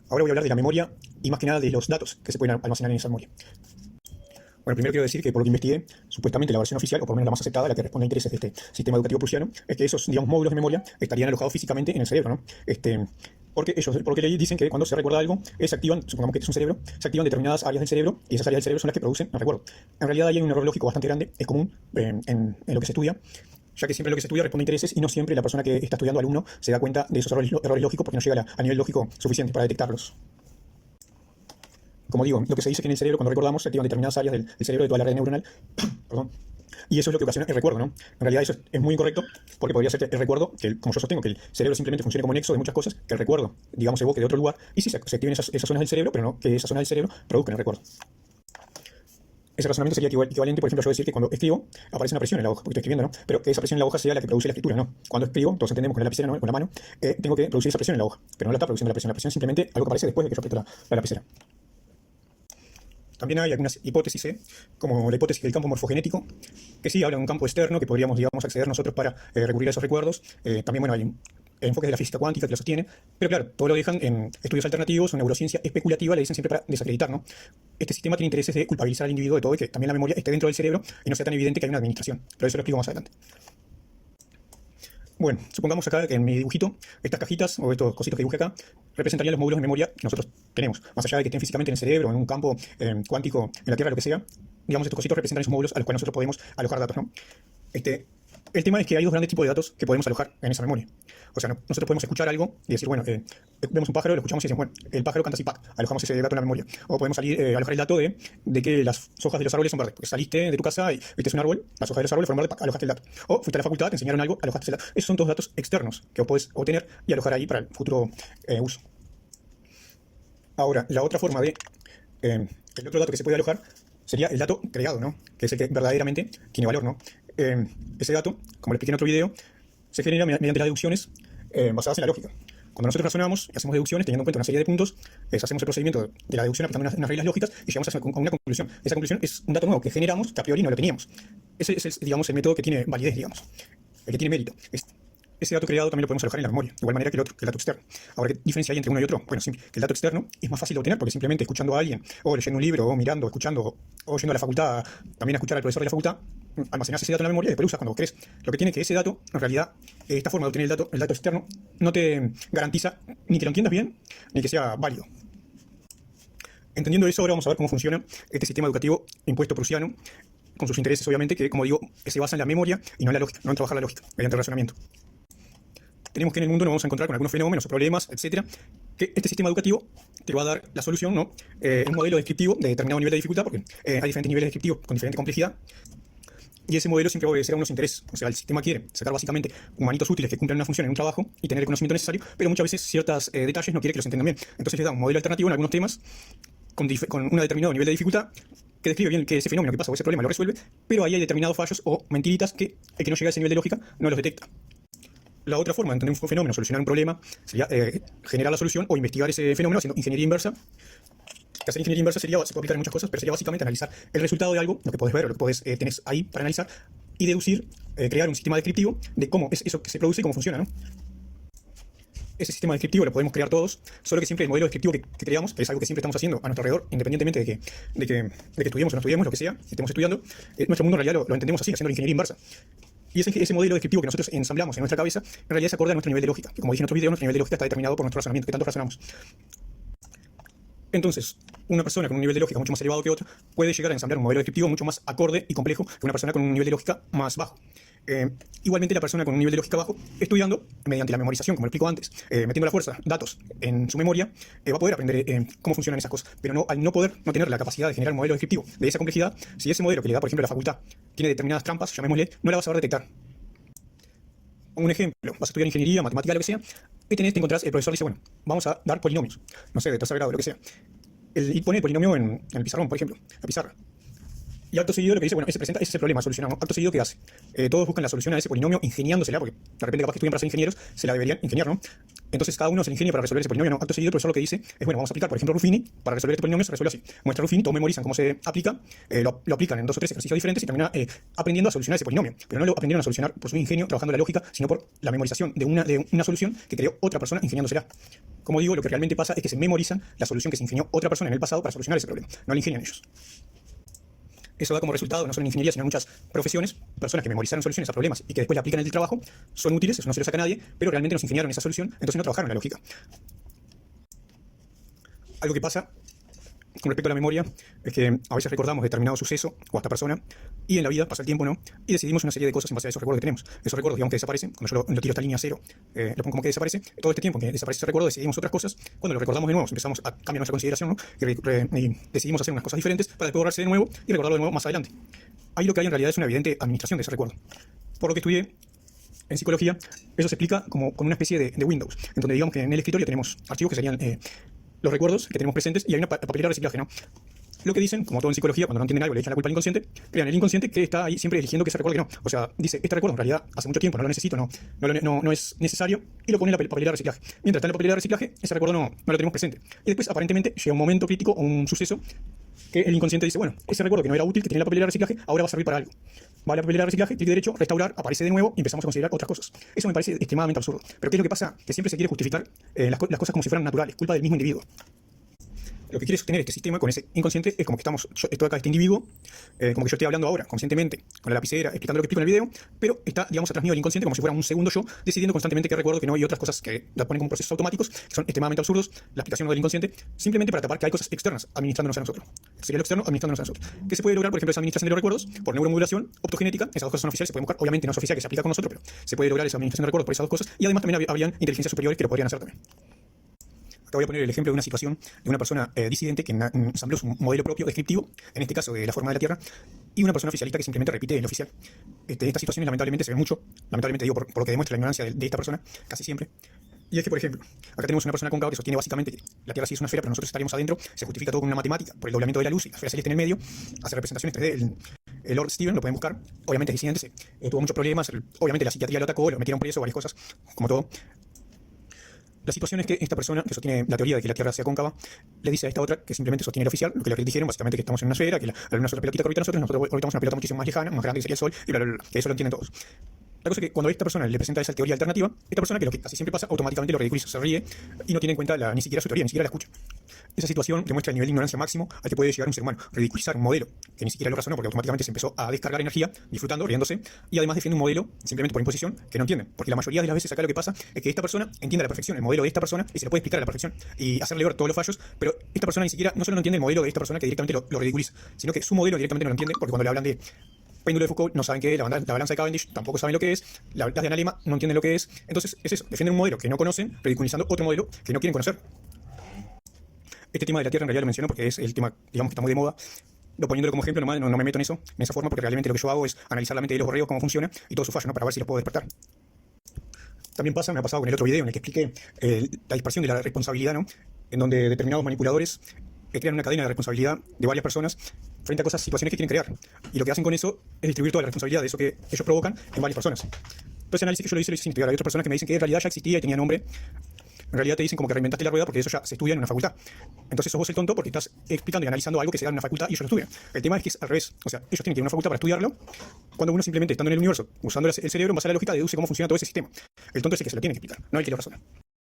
Ahora voy a hablar de la memoria y más que nada de los datos que se pueden almacenar en esa memoria. Bueno, primero quiero decir que por lo que investigué, supuestamente la versión oficial, o por lo menos la más aceptada, la que responde a intereses de este sistema educativo prusiano, es que esos, digamos, módulos de memoria estarían alojados físicamente en el cerebro, ¿no? Porque ellos dicen que cuando se recuerda algo, se activan, supongamos que es un cerebro, se activan determinadas áreas del cerebro y esas áreas del cerebro son las que producen el recuerdo. En realidad ahí hay un error lógico bastante grande, es común en lo que se estudia, ya que siempre lo que se estudia responde a intereses y no siempre la persona que está estudiando, alumno, se da cuenta de esos errores lógicos porque no llega al nivel lógico suficiente para detectarlos. Como digo, lo que se dice es que en el cerebro, cuando recordamos, se activan determinadas áreas del cerebro de toda la red neuronal, perdón, y eso es lo que ocasiona el recuerdo, ¿no? En realidad eso es muy incorrecto, porque podría ser el recuerdo, como yo sostengo, que el cerebro simplemente funcione como nexo de muchas cosas, que el recuerdo, digamos, evoque de otro lugar, y sí se activen esas zonas del cerebro, pero no que esas zonas del cerebro produzcan el recuerdo. Ese razonamiento sería equivalente, por ejemplo, yo decir que cuando escribo aparece una presión en la hoja, porque estoy escribiendo, ¿no? Pero que esa presión en la hoja sea la que produce la escritura, ¿no? Cuando escribo, todos entendemos con la lapicera, ¿no? Con la mano, tengo que producir esa presión en la hoja, pero no la está produciendo la presión es simplemente algo que aparece después de que yo aprieto la lapicera. También hay algunas hipótesis, como la hipótesis del campo morfogenético, que sí habla de un campo externo que podríamos, digamos, acceder nosotros para recurrir a esos recuerdos. También, bueno, hay enfoques de la física cuántica que lo sostienen, pero claro, todo lo dejan en estudios alternativos o neurociencia especulativa, le dicen siempre para desacreditar, ¿no? Este sistema tiene intereses de culpabilizar al individuo de todo y que también la memoria esté dentro del cerebro y no sea tan evidente que hay una administración, pero eso lo explico más adelante. Bueno, supongamos acá que en mi dibujito, estas cajitas o estos cositos que dibujé acá representarían los módulos de memoria que nosotros tenemos. Más allá de que estén físicamente en el cerebro, en un campo cuántico, en la Tierra, lo que sea, digamos, estos cositos representan esos módulos a los cuales nosotros podemos alojar datos, ¿no? El tema es que hay dos grandes tipos de datos que podemos alojar en esa memoria. O sea, nosotros podemos escuchar algo y decir, bueno, vemos un pájaro, lo escuchamos y decimos, bueno, el pájaro canta así, ¡pac! Alojamos ese dato en la memoria. O podemos alojar el dato de que las hojas de los árboles son verdes. Porque saliste de tu casa y viste un árbol, las hojas de los árboles fueron verdes, ¡pac! Alojaste el dato. O fuiste a la facultad, te enseñaron algo, alojaste el dato. Esos son todos datos externos que vos podés obtener y alojar ahí para el futuro uso. Ahora, la otra forma el otro dato que se puede alojar sería el dato creado, ¿no? Que es el que verdaderamente tiene valor, ¿no? Ese dato, como lo expliqué en otro video, se genera mediante las deducciones basadas en la lógica. Cuando nosotros razonamos y hacemos deducciones teniendo en cuenta una serie de puntos, hacemos el procedimiento de la deducción aplicando unas reglas lógicas y llegamos a una conclusión. Esa conclusión es un dato nuevo que generamos que a priori no lo teníamos. Ese es, digamos, el método que tiene validez, digamos, el que tiene mérito. Ese dato creado también lo podemos alojar en la memoria, de igual manera que el dato externo. Ahora, ¿qué diferencia hay entre uno y otro? Bueno, simple, que el dato externo es más fácil de obtener porque simplemente escuchando a alguien, o leyendo un libro, o mirando, escuchando, o yendo a la facultad, también a escuchar al profesor de la facultad, almacenás ese dato en la memoria y después lo usas cuando vos querés. Lo que tiene que ese dato, en realidad, esta forma de obtener el dato externo, no te garantiza ni que lo entiendas bien, ni que sea válido. Entendiendo eso, ahora vamos a ver cómo funciona este sistema educativo impuesto prusiano, con sus intereses, obviamente, que, como digo, se basa en la memoria y no en la lógica, no en trabajar la lógica, mediante el razonamiento. Tenemos que en el mundo nos vamos a encontrar con algunos fenómenos o problemas, etcétera, que este sistema educativo te va a dar la solución, ¿no? Un modelo descriptivo de determinado nivel de dificultad, porque hay diferentes niveles descriptivos con diferente complejidad, y ese modelo siempre va a obedecer a unos intereses. O sea, el sistema quiere sacar básicamente humanitos útiles que cumplan una función en un trabajo y tener el conocimiento necesario, pero muchas veces ciertos detalles no quiere que los entiendan bien. Entonces les da un modelo alternativo en algunos temas con un determinado nivel de dificultad que describe bien que ese fenómeno que pasa o ese problema lo resuelve, pero ahí hay determinados fallos o mentiritas que el que no llega a ese nivel de lógica no los detecta. La otra forma de entender un fenómeno, solucionar un problema, sería generar la solución o investigar ese fenómeno haciendo ingeniería inversa. Que hacer ingeniería inversa se puede aplicar en muchas cosas, pero sería básicamente analizar el resultado de algo, lo que podés ver o lo que podés tener ahí para analizar, y deducir, crear un sistema descriptivo de cómo es eso que se produce y cómo funciona, ¿no? Ese sistema descriptivo lo podemos crear todos, solo que siempre el modelo descriptivo que creamos, que es algo que siempre estamos haciendo a nuestro alrededor, independientemente de que estudiemos o no estudiemos, lo que sea, que estemos estudiando, nuestro mundo en realidad lo entendemos así, haciendo la ingeniería inversa. Y ese modelo descriptivo que nosotros ensamblamos en nuestra cabeza, en realidad se acorde a nuestro nivel de lógica. Que como dije en otro video, nuestro nivel de lógica está determinado por nuestro razonamiento, que tanto razonamos. Entonces, una persona con un nivel de lógica mucho más elevado que otra puede llegar a ensamblar un modelo descriptivo mucho más acorde y complejo que una persona con un nivel de lógica más bajo. Igualmente, la persona con un nivel de lógica bajo, estudiando mediante la memorización, como lo explico antes, metiendo a la fuerza datos en su memoria, va a poder aprender cómo funcionan esas cosas. Pero al no tener la capacidad de generar un modelo descriptivo de esa complejidad, si ese modelo que le da, por ejemplo, la facultad, tiene determinadas trampas, llamémosle, no la vas a saber detectar. Un ejemplo, vas a estudiar ingeniería, matemática, lo que sea, y te encontrás, el profesor dice, bueno, vamos a dar polinomios, no sé, de tercer grado, lo que sea. Y pone el polinomio en el pizarrón, por ejemplo, la pizarra. Y acto seguido lo que dice, bueno, ese es el problema solucionado. Acto seguido, ¿qué hace? Todos buscan la solución a ese polinomio ingeniándosela, porque de repente capaz que estudian para ser ingenieros, se la deberían ingeniar, ¿no? Entonces cada uno se le ingenia para resolver ese polinomio, ¿no? Acto seguido el profesor lo que dice es, bueno, vamos a aplicar, por ejemplo, Ruffini, para resolver este polinomio se resuelve así. Muestra Ruffini, todos memorizan cómo se aplica, lo aplican en 2 o 3 ejercicios diferentes y termina aprendiendo a solucionar ese polinomio. Pero no lo aprendieron a solucionar por su ingenio, trabajando la lógica, sino por la memorización de una solución que creó otra persona ingeniándosela. Como digo, lo que realmente pasa es que se memorizan la solución que se ingenió otra persona en el pasado para solucionar ese problema, no la ingenian ellos. Eso da como resultado, no solo en ingeniería, sino en muchas profesiones, personas que memorizaron soluciones a problemas y que después la aplican en el trabajo, son útiles, eso no se lo saca a nadie, pero realmente nos ingeniaron esa solución, entonces no trabajaron la lógica. Algo que pasa con respecto a la memoria es que a veces recordamos determinado suceso o hasta persona y en la vida pasa el tiempo, ¿no? Y decidimos una serie de cosas en base a esos recuerdos que tenemos. Esos recuerdos, digamos que desaparecen, cuando yo lo tiro a esta línea cero, lo pongo como que desaparece. Todo este tiempo en que desaparece ese recuerdo decidimos otras cosas. Cuando lo recordamos de nuevo empezamos a cambiar nuestra consideración, ¿no? Y decidimos hacer unas cosas diferentes para después borrarse de nuevo y recordarlo de nuevo más adelante. Ahí lo que hay en realidad es una evidente administración de ese recuerdo. Por lo que estudié en psicología, eso se explica como con una especie de Windows, en donde digamos que en el escritorio tenemos archivos que serían los recuerdos que tenemos presentes y hay una papelera de reciclaje, ¿no? Lo que dicen, como todo en psicología, cuando no entienden algo le echan la culpa al inconsciente, crean el inconsciente que está ahí siempre eligiendo que se recuerde que no. O sea, dice, este recuerdo en realidad hace mucho tiempo, no lo necesito, no es necesario, y lo pone en la papelera de reciclaje. Mientras está en la papelera de reciclaje, ese recuerdo no lo tenemos presente. Y después, aparentemente, llega un momento crítico o un suceso que el inconsciente dice, bueno, ese recuerdo que no era útil, que tenía en la papelera de reciclaje, ahora va a servir para algo. Va a la papelera de reciclaje, clic derecho, restaurar, aparece de nuevo y empezamos a considerar otras cosas. Eso me parece extremadamente absurdo. Pero ¿qué es lo que pasa? Que siempre se quiere justificar las cosas como si fueran naturales, culpa del mismo individuo. Lo que quiere sostener este sistema con ese inconsciente es como que estoy acá, este individuo, como que yo estoy hablando ahora, conscientemente, con la lapicera, explicando lo que explico en el video, pero está, digamos, atrás mío el inconsciente como si fuera un segundo yo, decidiendo constantemente qué recuerdo, que no, y otras cosas que la ponen como procesos automáticos, que son extremadamente absurdos, la explicación del inconsciente, simplemente para tapar que hay cosas externas administrándonos a nosotros. Sería lo externo administrándonos a nosotros. ¿Qué se puede lograr, por ejemplo, esa administración de los recuerdos? Por neuromodulación, optogenética, esas dos cosas son oficiales, se pueden buscar, obviamente no es oficial que se aplica con nosotros, pero se puede lograr esa administración de recuerdos por esas dos cosas, y además también habrían inteligencias superiores que lo podrían hacer también. Acá voy a poner el ejemplo de una situación de una persona disidente que ensambló su modelo propio descriptivo, en este caso de la forma de la Tierra, y una persona oficialista que simplemente repite el oficial. Estas situaciones lamentablemente se ven mucho, lamentablemente digo por lo que demuestra la ignorancia de esta persona, casi siempre. Y es que, por ejemplo, acá tenemos una persona cóncava que sostiene básicamente que la Tierra sí es una esfera, pero nosotros estaríamos adentro, se justifica todo con una matemática, por el doblamiento de la luz, y la esfera celeste en el medio, hace representaciones 3D. El Lord Steven, lo pueden buscar, obviamente es disidente, tuvo muchos problemas, obviamente la psiquiatría lo atacó, lo metieron preso, varias cosas, como todo. La situación es que esta persona que sostiene la teoría de que la Tierra sea cóncava le dice a esta otra que simplemente sostiene el oficial, lo que le dijeron básicamente que estamos en una esfera, que la luna es otra pelotita que orbita nosotros orbitamos una pelota muchísimo más lejana, más grande que sería el Sol, y bla, bla, bla, que eso lo entienden todos. La cosa es que cuando esta persona le presenta esa teoría alternativa, esta persona, que lo que casi siempre pasa, automáticamente lo ridiculiza, se ríe y no tiene en cuenta ni siquiera su teoría, ni siquiera la escucha. Esa situación demuestra el nivel de ignorancia máximo al que puede llegar un ser humano, ridiculizar un modelo que ni siquiera lo razonó porque automáticamente se empezó a descargar energía, disfrutando, riéndose, y además defiende un modelo simplemente por imposición que no entienden. Porque la mayoría de las veces acá lo que pasa es que esta persona entiende a la perfección el modelo de esta persona y se lo puede explicar a la perfección y hacerle ver todos los fallos, pero esta persona ni siquiera, no solo no entiende el modelo de esta persona que directamente lo ridiculiza, sino que su modelo directamente no lo entiende, porque cuando le hablan de péndulo de Foucault no saben qué es, la balanza de Cavendish tampoco saben lo que es, las de Analema no entienden lo que es. Entonces es eso, defienden un modelo que no conocen, ridiculizando otro modelo que no quieren conocer. Este tema de la Tierra en realidad lo menciono porque es el tema, digamos, que está muy de moda. Lo poniéndolo como ejemplo, nomás no me meto en esa forma, porque realmente lo que yo hago es analizar la mente de los borregos, cómo funciona y todo su fallo, ¿no? Para ver si los puedo despertar. También me ha pasado con el otro video en el que expliqué la dispersión de la responsabilidad, ¿no? En donde determinados manipuladores crean una cadena de responsabilidad de varias personas frente a situaciones que quieren crear. Y lo que hacen con eso es distribuir toda la responsabilidad de eso que ellos provocan en varias personas. Entonces, el análisis que yo lo hice sin estudiar. Hay otras personas que me dicen que en realidad ya existía y tenía nombre. En realidad te dicen como que reinventaste la rueda porque eso ya se estudia en una facultad. Entonces sos vos el tonto porque estás explicando y analizando algo que se da en una facultad y ellos lo estudian. El tema es que es al revés. O sea, ellos tienen que ir a una facultad para estudiarlo, cuando uno simplemente estando en el universo, usando el cerebro en base a la lógica, deduce cómo funciona todo ese sistema. El tonto es el que se lo tiene que explicar, no el que lo razona.